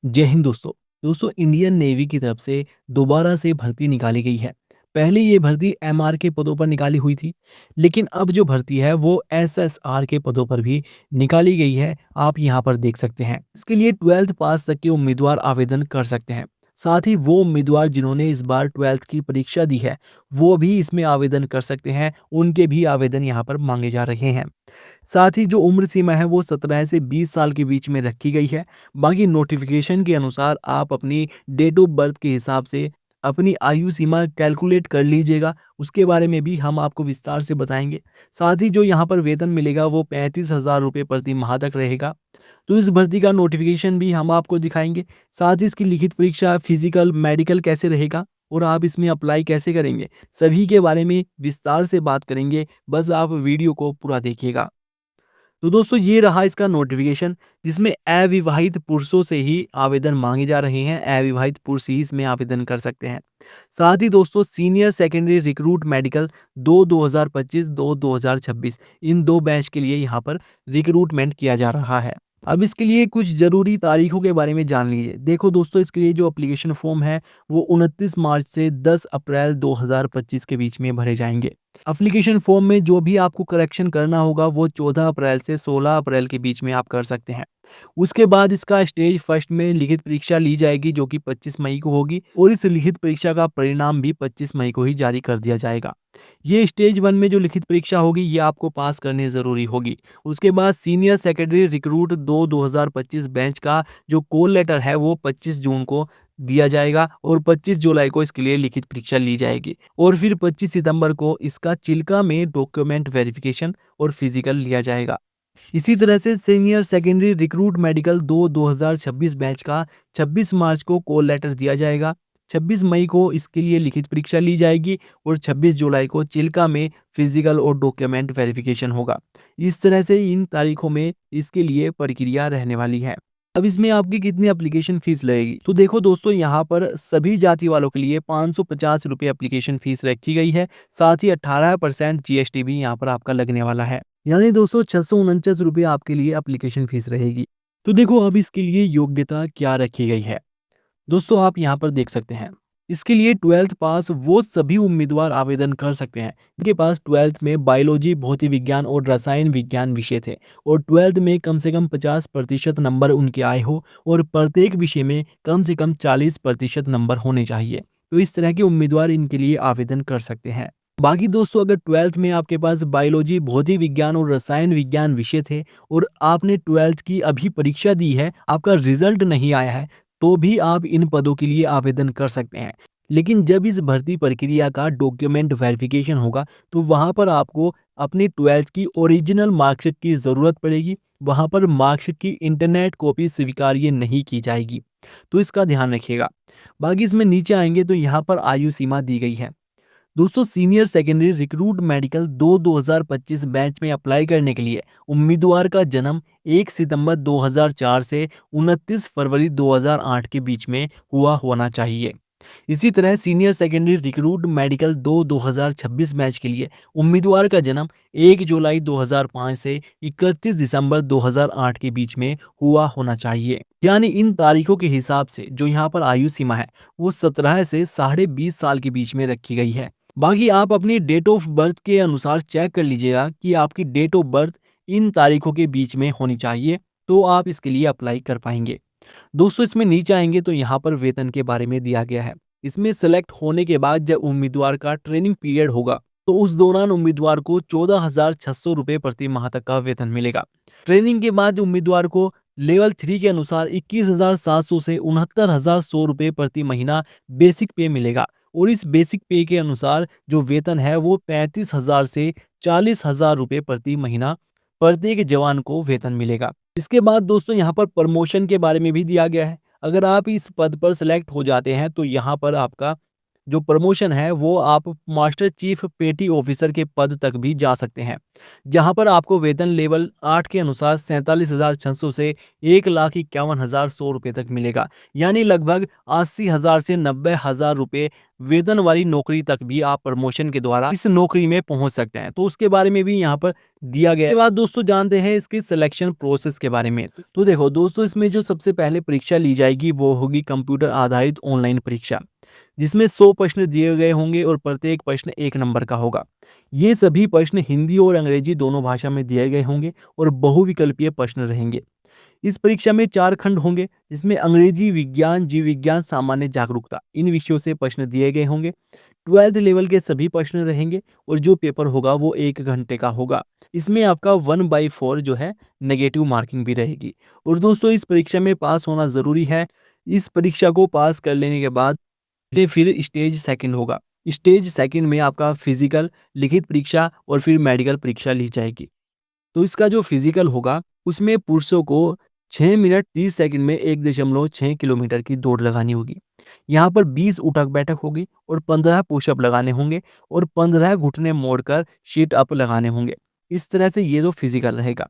जय हिंद दोस्तों। Indian navy की तरफ से दोबारा से भर्ती निकाली गई है। पहले ये भर्ती एमआर के पदों पर निकाली हुई थी, लेकिन अब जो भर्ती है वो एसएसआर के पदों पर भी निकाली गई है। आप यहाँ पर देख सकते हैं। इसके लिए 12th पास तक के उम्मीदवार आवेदन कर सकते हैं। साथ ही वो उम्मीदवार जिन्होंने इस बार 12th की परीक्षा दी है, वो भी इसमें आवेदन कर सकते हैं। उनके भी आवेदन यहाँ पर मांगे जा रहे हैं। साथ ही जो उम्र सीमा है वो 17 से 20 साल के बीच में रखी गई है। बाकी नोटिफिकेशन के अनुसार आप अपनी डेट ऑफ बर्थ के हिसाब से अपनी आयु सीमा कैलकुलेट कर लीजिएगा। उसके बारे में भी हम आपको विस्तार से बताएंगे। साथ ही जो यहाँ पर वेतन मिलेगा वो 35,000 रुपये प्रति माह तक रहेगा। तो इस भर्ती का नोटिफिकेशन भी हम आपको दिखाएंगे। साथ ही इसकी लिखित परीक्षा, फिजिकल, मेडिकल कैसे रहेगा और आप इसमें अप्लाई कैसे करेंगे, सभी के बारे में विस्तार से बात करेंगे। बस आप वीडियो को पूरा देखिएगा। तो दोस्तों ये रहा इसका नोटिफिकेशन, जिसमें अविवाहित पुरुषों से ही आवेदन मांगे जा रहे हैं। अविवाहित पुरुष ही इसमें आवेदन कर सकते हैं। साथ ही दोस्तों सीनियर सेकेंडरी रिक्रूट मेडिकल 2025 2026 इन दो बैच के लिए यहाँ पर रिक्रूटमेंट किया जा रहा है। अब इसके लिए कुछ ज़रूरी तारीखों के बारे में जान लीजिए। देखो दोस्तों, इसके लिए जो एप्लीकेशन फॉर्म है वो 29 मार्च से 10 अप्रैल 2025 के बीच में भरे जाएंगे। एप्लीकेशन फॉर्म में जो भी आपको करेक्शन करना होगा वो 14 अप्रैल से 16 अप्रैल के बीच में आप कर सकते हैं। उसके बाद इसका स्टेज फर्स्ट में लिखित परीक्षा ली जाएगी, जो कि 25 मई को होगी, और इस लिखित परीक्षा का परिणाम भी 25 मई को ही जारी कर दिया जाएगा। ये स्टेज 1 में जो लिखित परीक्षा होगी ये आपको पास करनी ज़रूरी होगी। उसके बाद सीनियर सेकेंडरी रिक्रूट 2025 बैच का जो कॉल लेटर है वो 25 जून को दिया जाएगा और 25 जुलाई को इसके लिए लिखित परीक्षा ली जाएगी, और फिर 25 सितंबर को इसका चिल्का में डॉक्यूमेंट वेरिफिकेशन और फिजिकल लिया जाएगा। इसी तरह से senior secondary recruit medical 2026 batch का 26 मार्च को कॉल लेटर दिया जाएगा। 26 मई को इसके लिए लिखित परीक्षा ली जाएगी और 26 जुलाई को चिल्का में फिजिकल और डॉक्यूमेंट वेरिफिकेशन होगा। इस तरह से इन तारीखों में इसके लिए प्रक्रिया रहने वाली है। अब इसमें आपकी कितनी एप्लीकेशन फीस लगेगी? तो देखो दोस्तों, यहाँ पर सभी जाति वालों के लिए 550 रुपये एप्लीकेशन फीस रखी गई है। साथ ही 18% जीएसटी भी यहाँ पर आपका लगने वाला है। यानी दोस्तों 649 रुपये आपके लिए एप्लीकेशन फीस रहेगी। तो देखो अब इसके लिए योग्यता क्या रखी गई है। दोस्तों आप यहाँ पर देख सकते हैं, इसके लिए 12th पास वो सभी उम्मीदवार आवेदन कर सकते हैं जिनके पास 12th में बायोलॉजी, भौतिक विज्ञान और रसायन विज्ञान विषय थे और 12th में कम से कम 50% नंबर उनके आए हो और प्रत्येक विषय में कम से कम 40% नंबर होने चाहिए। तो इस तरह के उम्मीदवार इनके लिए आवेदन कर सकते हैं। बाकी दोस्तों, अगर 12th में आपके पास बायोलॉजी, भौतिक विज्ञान और रसायन विज्ञान विषय थे और आपने 12th की अभी परीक्षा दी है, आपका रिजल्ट नहीं आया है, तो भी आप इन पदों के लिए आवेदन कर सकते हैं। लेकिन जब इस भर्ती प्रक्रिया का डॉक्यूमेंट वेरिफिकेशन होगा तो वहाँ पर आपको अपनी 12th की ओरिजिनल मार्कशीट की ज़रूरत पड़ेगी। वहाँ पर मार्कशीट की इंटरनेट कॉपी स्वीकार्य नहीं की जाएगी, तो इसका ध्यान रखिएगा। बाकी इसमें नीचे आएंगे तो यहाँ पर आयु सीमा दी गई है। दोस्तों senior secondary recruit medical 2025 batch में अप्लाई करने के लिए उम्मीदवार का जन्म 1 सितंबर 2004 से 29 फरवरी 2008 के बीच में हुआ होना चाहिए। इसी तरह senior secondary recruit medical 2026 batch के लिए उम्मीदवार का जन्म 1 जुलाई 2005 से 31 दिसंबर 2008 के बीच में हुआ होना चाहिए। यानी इन तारीखों के हिसाब से जो यहाँ पर आयु सीमा है वो 17 से 20.5 साल के बीच में रखी गई है। बाकी आप अपनी डेट ऑफ बर्थ के अनुसार चेक कर लीजिएगा कि आपकी डेट ऑफ बर्थ इन तारीखों के बीच में होनी चाहिए, तो आप इसके लिए अप्लाई कर पाएंगे। दोस्तों इसमें नीचे आएंगे तो यहाँ पर वेतन के बारे में दिया गया है। इसमें सेलेक्ट होने के बाद जब उम्मीदवार का ट्रेनिंग पीरियड होगा तो उस दौरान उम्मीदवार को 14,600 रुपये प्रति माह तक का वेतन मिलेगा। ट्रेनिंग के बाद उम्मीदवार को लेवल 3 के अनुसार 21,700 से 69,100 रुपये प्रति महीना बेसिक पे मिलेगा और इस बेसिक पे के अनुसार जो वेतन है वो 35,000 से 40,000 रुपये प्रति महीना प्रत्येक जवान को वेतन मिलेगा। इसके बाद दोस्तों यहाँ पर प्रमोशन के बारे में भी दिया गया है। अगर आप इस पद पर सिलेक्ट हो जाते हैं तो यहाँ पर आपका जो प्रमोशन है वो आप मास्टर चीफ पेटी ऑफिसर के पद तक भी जा सकते हैं, जहाँ पर आपको वेतन लेवल 8 के अनुसार 47,600 से 1,51,100 रुपये तक मिलेगा। यानी लगभग 80,000 से 90,000 रुपये वेतन वाली नौकरी तक भी आप प्रमोशन के द्वारा इस नौकरी में पहुंच सकते हैं। तो उसके बारे में भी यहाँ पर दिया गया है। इसके बाद दोस्तों जानते हैं इसकी सिलेक्शन प्रोसेस के बारे में। तो देखो दोस्तों, इसमें जो सबसे पहले परीक्षा ली जाएगी वो होगी कंप्यूटर आधारित ऑनलाइन परीक्षा, जिसमें 100 प्रश्न दिए गए होंगे और प्रत्येक प्रश्न 1 नंबर का होगा। ये सभी प्रश्न हिंदी और अंग्रेजी दोनों भाषा में दिए गए होंगे और बहुविकल्पीय प्रश्न रहेंगे। इस परीक्षा में 4 खंड होंगे, जिसमें अंग्रेजी, विज्ञान, जीव विज्ञान, सामान्य जागरूकता इन विषयों से प्रश्न दिए गए होंगे। 12th लेवल के सभी प्रश्न रहेंगे और जो पेपर होगा वो 1 घंटे का होगा। इसमें आपका 1/4 जो है नेगेटिव मार्किंग भी रहेगी। और दोस्तों इस परीक्षा में पास होना ज़रूरी है। इस परीक्षा को पास कर लेने के बाद से फिर स्टेज सेकंड होगा। स्टेज सेकंड में आपका फिजिकल, लिखित परीक्षा और फिर मेडिकल परीक्षा ली जाएगी। तो इसका जो फिजिकल होगा उसमें पुरुषों को 6 मिनट 30 सेकंड में 1.6 किलोमीटर की दौड़ लगानी होगी। यहाँ पर 20 उठक बैठक होगी और 15 पुशअप लगाने होंगे और 15 घुटने मोड़कर शीट अप लगाने होंगे। इस तरह से ये तो फिजिकल रहेगा।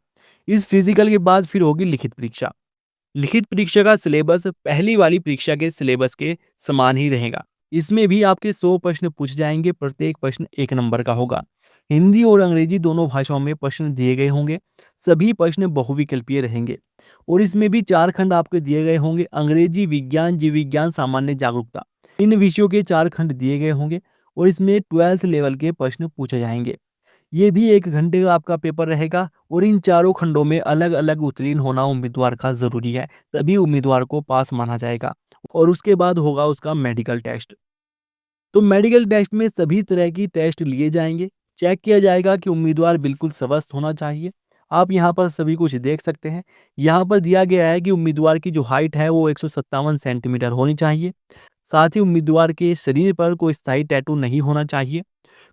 इस फिजिकल के बाद फिर होगी लिखित परीक्षा। लिखित परीक्षा का सिलेबस पहली वाली परीक्षा के सिलेबस के समान ही रहेगा। इसमें भी आपके 100 प्रश्न पूछ जाएंगे, प्रत्येक प्रश्न 1 नंबर का होगा। हिंदी और अंग्रेजी दोनों भाषाओं में प्रश्न दिए गए होंगे। सभी प्रश्न बहुविकल्पीय रहेंगे और इसमें भी 4 खंड आपके दिए गए होंगे। अंग्रेजी, विज्ञान, जीव विज्ञान, सामान्य जागरूकता इन विषयों के 4 खंड दिए गए होंगे और इसमें 12th लेवल के प्रश्न पूछे जाएंगे। ये भी 1 घंटे का आपका पेपर रहेगा और इन चारों खंडों में अलग-अलग उत्तीर्ण होना उम्मीदवार का ज़रूरी है, तभी उम्मीदवार को पास माना जाएगा। और उसके बाद होगा उसका मेडिकल टेस्ट। तो मेडिकल टेस्ट में सभी तरह की टेस्ट लिए जाएँगे, चेक किया जाएगा कि उम्मीदवार बिल्कुल स्वस्थ होना चाहिए। आप यहाँ पर सभी कुछ देख सकते हैं। यहाँ पर दिया गया है कि उम्मीदवार की जो हाइट है वो 157 सेंटीमीटर होनी चाहिए। साथ ही उम्मीदवार के शरीर पर कोई स्थायी टैटू नहीं होना चाहिए।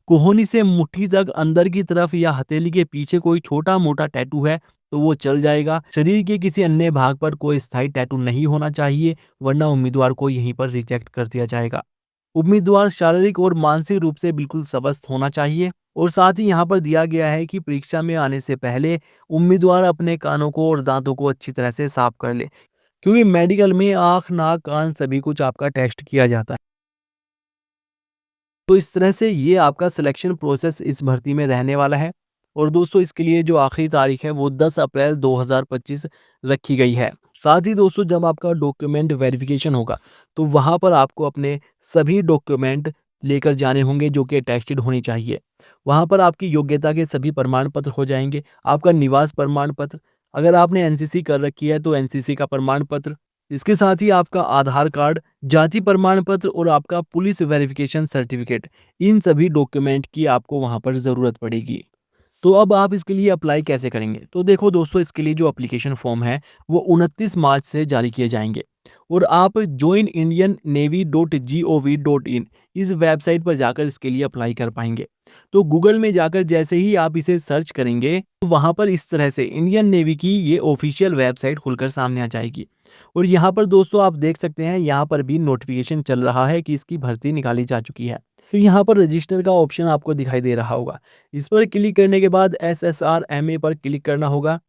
कोहनी से मुट्ठी तक अंदर की तरफ या हथेली के पीछे कोई छोटा-मोटा टैटू है तो वो चल जाएगा। शरीर के किसी अन्य भाग पर कोई स्थायी टैटू नहीं होना चाहिए, वरना उम्मीदवार को यहीं पर रिजेक्ट कर दिया जाएगा। उम्मीदवार शारीरिक और मानसिक रूप से बिल्कुल स्वस्थ होना चाहिए और साथ ही यहाँ पर दिया गया है कि परीक्षा में आने से पहले उम्मीदवार अपने कानों को और दांतों को अच्छी तरह से साफ कर ले, क्योंकि मेडिकल में आँख, नाक, कान सभी कुछ आपका टेस्ट किया जाता है। तो इस तरह से ये आपका सिलेक्शन प्रोसेस इस भर्ती में रहने वाला है। और दोस्तों इसके लिए जो आखिरी तारीख है वो 10 अप्रैल 2025 रखी गई है। साथ ही दोस्तों जब आपका डॉक्यूमेंट वेरिफिकेशन होगा तो वहाँ पर आपको अपने सभी डॉक्यूमेंट लेकर जाने होंगे जो कि अटेस्टेड होनी चाहिए। वहाँ पर आपकी योग्यता के सभी प्रमाण पत्र हो जाएंगे। आपका निवास प्रमाण पत्र, अगर आपने एनसीसी कर रखी है तो एनसीसी का प्रमाण पत्र, इसके साथ ही आपका आधार कार्ड, जाति प्रमाण पत्र और आपका पुलिस वेरिफिकेशन सर्टिफिकेट, इन सभी डॉक्यूमेंट की आपको वहाँ पर ज़रूरत पड़ेगी। तो अब आप इसके लिए अप्लाई कैसे करेंगे? तो देखो दोस्तों, इसके लिए जो एप्लीकेशन फॉर्म है वो 29 मार्च से जारी किए जाएंगे और आप joinindiannavy.gov.in इस वेबसाइट पर जाकर इसके लिए अप्लाई कर पाएंगे। तो गूगल में जाकर जैसे ही आप इसे सर्च करेंगे तो वहाँ पर इस तरह से इंडियन नेवी की ये ऑफिशियल वेबसाइट खुलकर सामने आ जाएगी। और यहाँ पर दोस्तों आप देख सकते हैं, यहाँ पर भी नोटिफिकेशन चल रहा है कि इसकी भर्ती निकाली जा चुकी है। तो यहाँ पर रजिस्टर का ऑप्शन आपको दिखाई दे रहा होगा। इस पर क्लिक करने के बाद SSR-MA पर क्लिक करना होगा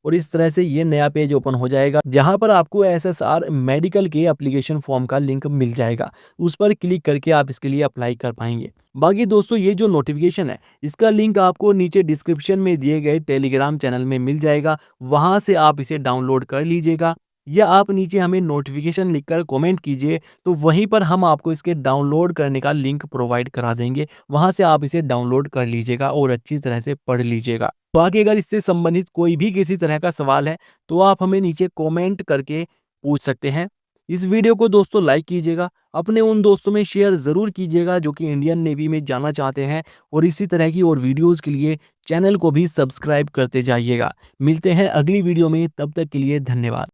और इस तरह से ये नया पेज ओपन हो जाएगा, जहाँ पर आपको SSR मेडिकल के एप्लीकेशन फॉर्म का लिंक मिल जाएगा। उस पर क्लिक करके आप इसके लिए अप्लाई कर पाएंगे। बाकी दोस्तों ये जो नोटिफिकेशन है इसका लिंक आपको नीचे डिस्क्रिप्शन में दिए गए टेलीग्राम चैनल में मिल जाएगा, वहाँ से आप इसे डाउनलोड कर लीजिएगा या आप नीचे हमें नोटिफिकेशन लिखकर कमेंट कीजिए, तो वहीं पर हम आपको इसके डाउनलोड करने का लिंक प्रोवाइड करा देंगे। वहाँ से आप इसे डाउनलोड कर लीजिएगा और अच्छी तरह से पढ़ लीजिएगा। तो आगे अगर इससे संबंधित कोई भी किसी तरह का सवाल है तो आप हमें नीचे कमेंट करके पूछ सकते हैं। इस वीडियो को दोस्तों लाइक कीजिएगा, अपने उन दोस्तों में शेयर ज़रूर कीजिएगा जो कि इंडियन नेवी में जाना चाहते हैं, और इसी तरह की और वीडियोज़ के लिए चैनल को भी सब्सक्राइब करते जाइएगा। मिलते हैं अगली वीडियो में, तब तक के लिए धन्यवाद।